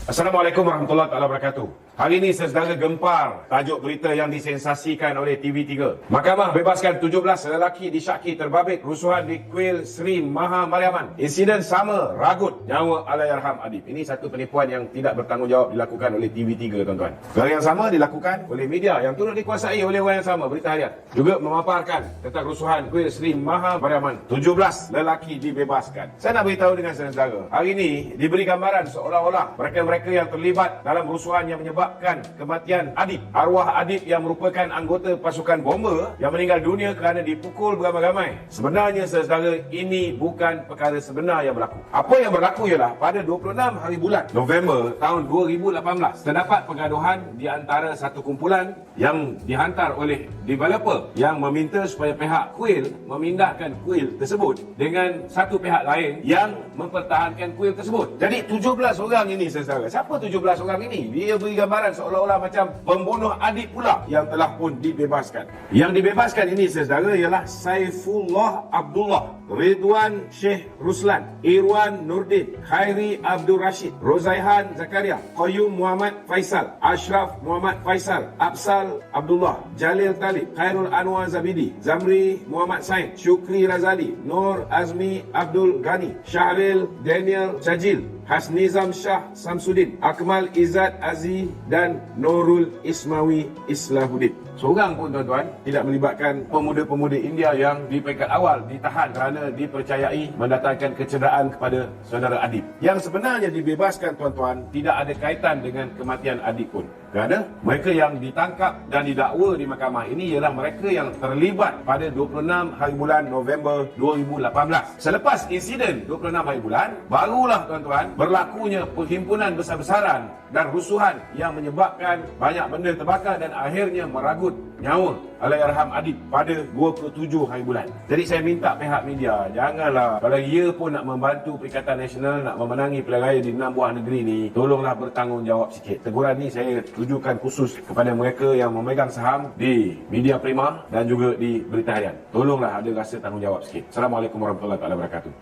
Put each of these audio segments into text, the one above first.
Assalamualaikum warahmatullahi wabarakatuh. Hari ini saudara gempar tajuk berita yang disensasikan oleh TV3. Mahkamah bebaskan 17 lelaki disyaki terbabit kerusuhan di Kuil Sri Maha Mariamman. Insiden sama ragut nyawa Allahyarham Adib. Ini satu penipuan yang tidak bertanggungjawab dilakukan oleh TV3, tuan-tuan. Perkara yang sama dilakukan oleh media yang turut dikuasai oleh orang yang sama, Berita Harian, juga memaparkan tentang kerusuhan Kuil Sri Maha Mariamman. 17 lelaki dibebaskan. Saya nak beritahu dengan saudara, hari ini diberi gambaran seolah-olah mereka-mereka yang terlibat dalam kerusuhan yang menyebabkan kematian Adib, arwah Adib yang merupakan anggota pasukan bomber yang meninggal dunia kerana dipukul beramai-ramai. Sebenarnya saudara, ini bukan perkara sebenar yang berlaku. Apa yang berlaku ialah pada 26 hari bulan November tahun 2018 terdapat pergaduhan di antara satu kumpulan yang dihantar oleh developer yang meminta supaya pihak kuil memindahkan kuil tersebut dengan satu pihak lain yang mempertahankan kuil tersebut. Jadi 17 orang ini saudara. Siapa 17 orang ini? Dia beri gambaran seolah-olah macam pembunuh Adib pula yang telah pun dibebaskan. Yang dibebaskan ini saudara ialah Saifullah Abdullah, Ridwan Sheikh Ruslan, Irwan Nurdin, Khairi Abdul Rashid, Rozaihan Zakaria, Qayyum Muhammad Faisal, Ashraf Muhammad Faisal, Absal Abdullah, Jalil Talib, Khairul Anwar Zabidi, Zamri Muhammad Said, Syukri Razali, Nur Azmi Abdul Ghani, Syahril Daniel Syajil, Hasnizam Shah Samsudin, Akmal Izzat Aziz dan Nurul Ismawi Islahuddin. Seorang pun tuan-tuan tidak melibatkan pemuda-pemuda India yang di peringkat awal ditahan kerana dipercayai mendatangkan kecederaan kepada saudara Adib. Yang sebenarnya dibebaskan tuan-tuan tidak ada kaitan dengan kematian Adib pun. Kerana mereka yang ditangkap dan didakwa di mahkamah ini ialah mereka yang terlibat pada 26 hari bulan November 2018. Selepas insiden 26 hari bulan, barulah tuan-tuan berlakunya perhimpunan besar-besaran dan rusuhan yang menyebabkan banyak benda terbakar dan akhirnya meragut nyawa Allahyarham Adib pada 27 hari bulan. Jadi saya minta pihak media, janganlah kalau ia pun nak membantu Perikatan Nasional nak memenangi pilihan raya di 6 buah negeri ni, tolonglah bertanggungjawab sikit. Teguran ni saya tujukan khusus kepada mereka yang memegang saham di Media Prima dan juga di Berita Harian. Tolonglah ada rasa tanggungjawab sikit. Assalamualaikum warahmatullahi wabarakatuh.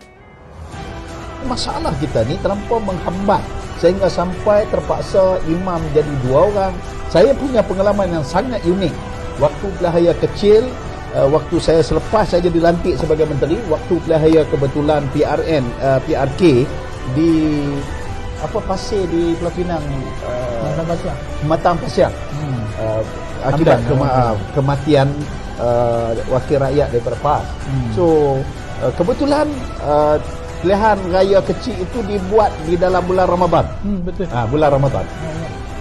Masalah kita ni terlampau menghambat sehingga sampai terpaksa imam jadi 2 orang. Saya punya pengalaman yang sangat unik. Waktu pelahaya kecil, waktu saya selepas saya dilantik sebagai menteri, waktu pelahaya kebetulan PRK di Pasir di Pulau Pinang, Matang Pasir. Akibat kematian wakil rakyat daripada PAS. So kebetulan pilihan raya kecil itu dibuat di dalam bulan Ramadan. Betul. Bulan Ramadan.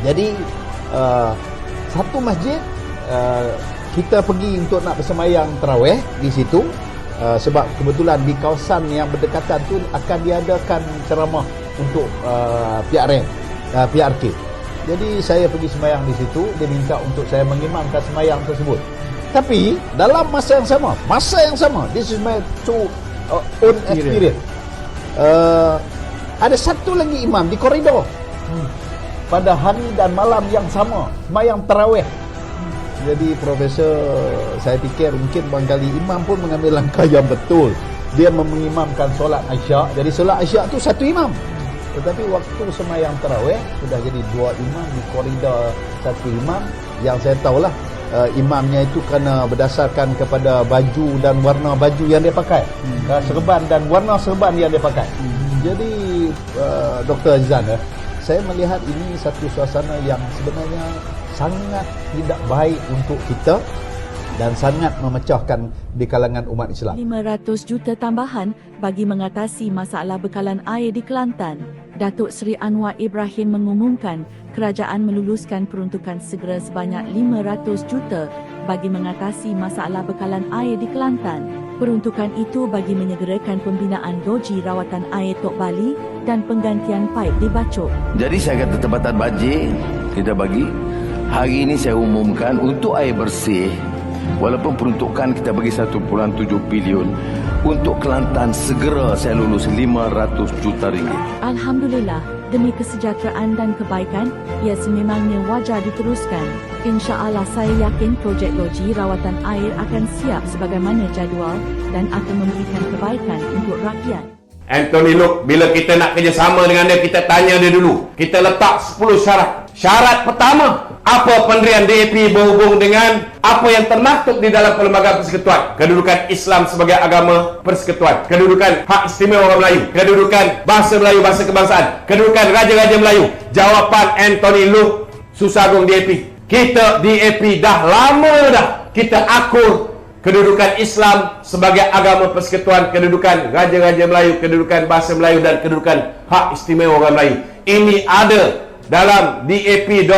Jadi satu masjid kita pergi untuk nak bersemayang tarawih di situ, sebab kebetulan di kawasan yang berdekatan tu akan diadakan ceramah untuk PRK. Jadi saya pergi semayang di situ, dia minta untuk saya mengimamkan semayang tersebut. Tapi dalam masa yang sama, this is my own experience. Ada satu lagi imam di koridor pada hari dan malam yang sama semayang tarawih. Jadi Profesor, saya fikir mungkin barangkali imam pun mengambil langkah yang betul. Dia mengimamkan solat Isyak. Jadi solat Isyak tu satu imam, tetapi waktu semayang tarawih sudah jadi 2 imam di koridor satu imam. Yang saya tahulah imamnya itu kerana berdasarkan kepada baju dan warna baju yang dia pakai, serban dan warna serban yang dia pakai. Jadi Dr. Azizan, saya melihat ini satu suasana yang sebenarnya sangat tidak baik untuk kita dan sangat memecahkan di kalangan umat Islam. 500 juta tambahan bagi mengatasi masalah bekalan air di Kelantan. Datuk Seri Anwar Ibrahim mengumumkan kerajaan meluluskan peruntukan segera sebanyak 500 juta bagi mengatasi masalah bekalan air di Kelantan. Peruntukan itu bagi menyegerakan pembinaan loji rawatan air Tok Bali dan penggantian paip di Bacok. Jadi saya kata tempatan banjir kita bagi. Hari ini saya umumkan untuk air bersih, walaupun peruntukan kita bagi 1.7 bilion, untuk Kelantan segera saya lulus 500 juta ringgit. Alhamdulillah, demi kesejahteraan dan kebaikan, ia sememangnya wajar diteruskan. InsyaAllah saya yakin projek loji rawatan air akan siap sebagaimana jadual dan akan memberikan kebaikan untuk rakyat. Anthony Luke, bila kita nak kerjasama dengan dia, kita tanya dia dulu. Kita letak 10 syarat. Syarat pertama, apa pendirian DAP berhubung dengan apa yang termaktub di dalam Perlembagaan Persekutuan? Kedudukan Islam sebagai agama persekutuan, kedudukan hak istimewa orang Melayu, kedudukan bahasa Melayu, bahasa kebangsaan, kedudukan raja-raja Melayu. Jawapan Anthony Luke, Susagong DAP. Kita DAP dah lama dah kita akur kedudukan Islam sebagai agama persekutuan, kedudukan raja-raja Melayu, kedudukan bahasa Melayu dan kedudukan hak istimewa orang Melayu. Ini ada dalam dap.org.my,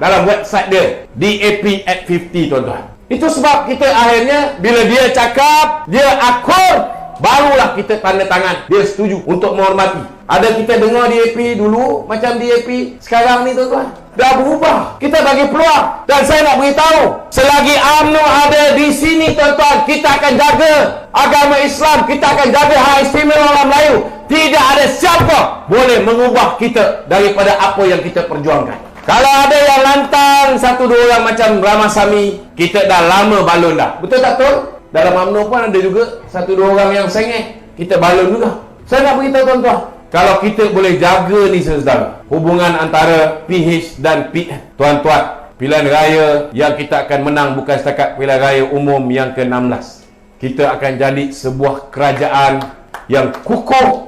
dalam website dia, DAP at 50, tuan-tuan. Itu sebab kita akhirnya bila dia cakap, dia akur, barulah kita tanda tangan, dia setuju untuk menghormati. Ada kita dengar DAP dulu macam DAP sekarang ni, tuan-tuan, dah berubah. Kita bagi peluang. Dan saya nak beritahu, selagi UMNO ada di sini, tuan-tuan, kita akan jaga agama Islam, kita akan jaga hak istimewa orang Melayu. Tidak ada siapa boleh mengubah kita daripada apa yang kita perjuangkan. Kalau ada yang lantang 1-2 orang macam Ramasamy, kita dah lama balon dah. Betul tak, betul? Dalam UMNO pun ada juga 1-2 orang yang sengeh, kita balon juga. Saya nak beritahu, tuan-tuan, kalau kita boleh jaga ni, saudara, hubungan antara PH dan PM, tuan-tuan, pilihan raya yang kita akan menang bukan setakat pilihan raya umum yang ke-16. Kita akan jadi sebuah kerajaan yang kukuh.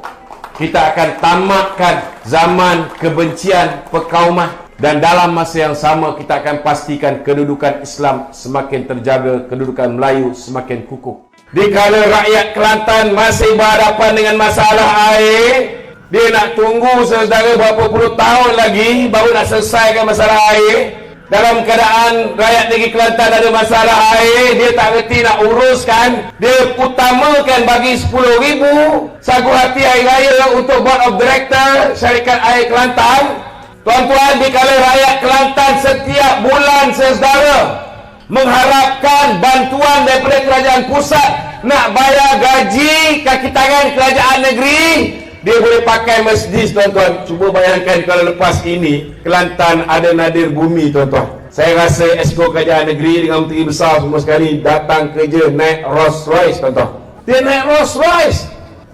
Kita akan tamatkan zaman kebencian perkauman. Dan dalam masa yang sama, kita akan pastikan kedudukan Islam semakin terjaga, kedudukan Melayu semakin kukuh. Dikala rakyat Kelantan masih berhadapan dengan masalah air, dia nak tunggu, saudara, berapa puluh tahun lagi baru nak selesaikan masalah air. Dalam keadaan rakyat negeri Kelantan ada masalah air, dia tak reti nak uruskan. Dia utamakan bagi 10,000 sagu hati air raya untuk Board of Director Syarikat Air Kelantan. Tuan-tuan, dikala rakyat Kelantan setiap bulan, saudara, mengharapkan bantuan daripada kerajaan pusat nak bayar gaji kaki tangan kerajaan negeri, dia boleh pakai Mercedes, tuan-tuan. Cuba bayangkan kalau lepas ini Kelantan ada nadir bumi, tuan-tuan. Saya rasa esko kerajaan negeri dengan menteri besar semua sekali datang kerja naik Rolls Royce, tuan-tuan. Dia naik Rolls Royce.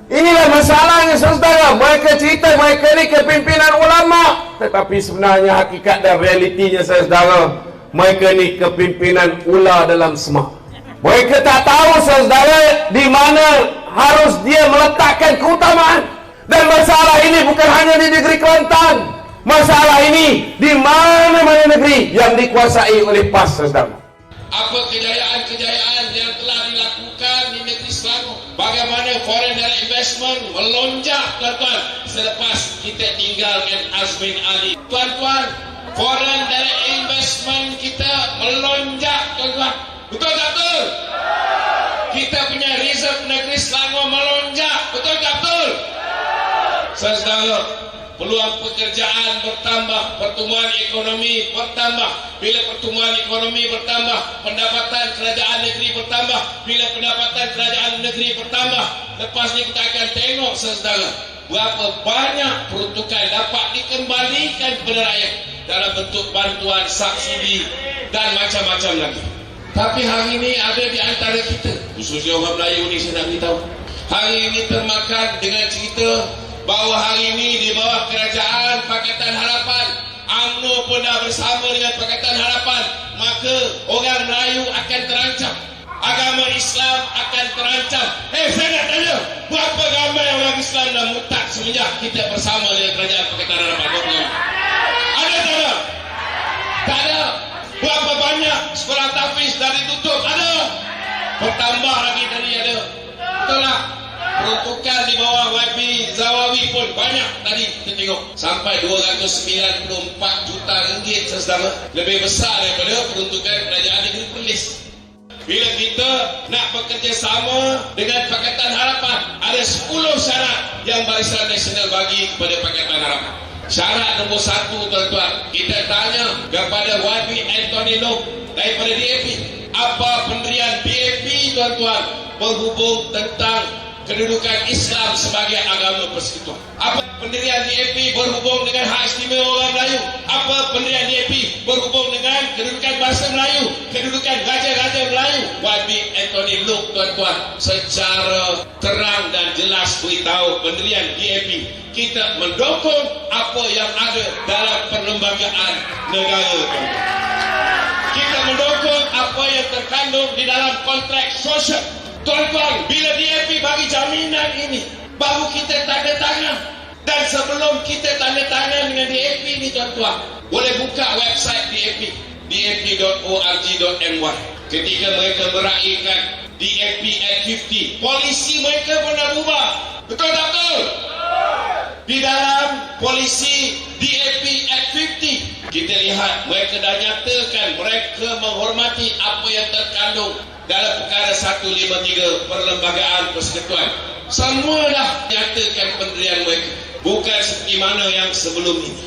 Inilah masalahnya, saudara. Mereka cerita mereka ni kepimpinan ulama, tetapi sebenarnya hakikat dan realitinya, saudara, mereka ni kepimpinan ular dalam semak. Mereka tak tahu, saudara, di mana harus dia meletakkan keutamaan. Dan masalah ini bukan hanya di negeri Kelantan. Masalah ini di mana-mana negeri yang dikuasai oleh PAS, saudara. Apa kejayaan-kejayaan yang telah dilakukan di negeri Selangor? Bagaimana foreign direct investment melonjak, tuan-tuan, selepas kita tinggalkan Azmin Ali. Tuan-tuan, foreign direct investment kita melonjak, tuan-tuan. Betul tak betul? Kita punya reserve negeri Selangor melonjak. Betul tak betul? Saudara, peluang pekerjaan bertambah, pertumbuhan ekonomi bertambah. Bila pertumbuhan ekonomi bertambah, pendapatan kerajaan negeri bertambah. Bila pendapatan kerajaan negeri bertambah, lepas ni kita akan tengok, saudara, berapa banyak peruntukan dapat dikembalikan kepada rakyat dalam bentuk bantuan, subsidi dan macam-macam lagi. Tapi hari ini ada di antara kita, khususnya orang Melayu ni, saya nak beritahu, hari ini termakan dengan cerita bahawa hari ini di bawah kerajaan Pakatan Harapan, UMNO pun dah bersama dengan Pakatan Harapan, maka orang Melayu akan terancam, agama Islam akan terancam. Saya nak tanya, berapa ramai orang Islam dah murtad semenjak kita bersama dengan kerajaan Pakatan Harapan? Ada tak ada? Tak ada. Berapa banyak sekolah tahfiz dah ditutup? Ada. Bertambah lagi tadi ada. Betul tak? Peruntukan di bawah YB Zawawi pun banyak tadi kita tengok, sampai 294 juta ringgit, saudara. Lebih besar daripada peruntukan kerajaan negeri Perlis. Bila kita nak bekerjasama dengan Pakatan Harapan, ada 10 syarat yang Barisan Nasional bagi kepada Pakatan Harapan. Syarat nombor 1, tuan-tuan, kita tanya kepada YB Anthony Luke daripada DAP, apa pendirian DAP, tuan-tuan, berhubung tentang kedudukan Islam sebagai agama persekutuan? Apa pendirian DAP berhubung dengan hak istimewa orang Melayu? Apa pendirian DAP berhubung dengan kedudukan bahasa Melayu, kedudukan raja-raja Melayu? YB Anthony Luke, tuan-tuan, secara terang dan jelas jelas beritahu pendirian DAP, kita mendukung apa yang ada dalam perlembagaan negara. Kita mendukung apa yang terkandung di dalam kontrak sosial. Tuan-tuan, bila DAP bagi jaminan ini, baru kita tanda tangan. Dan sebelum kita tanda tangan dengan DAP ini, tuan-tuan, boleh buka website DAP, dap.org.my. Ketika mereka meraihkan DAP at 50, polisi mereka pun dah berubah. Betul tak betul? Di dalam polisi DAP at 50, kita lihat mereka dah nyatakan mereka menghormati apa yang terkandung dalam perkara 153 Perlembagaan Persekutuan. Semua dah nyatakan pendirian mereka, bukan seperti mana yang sebelum ini.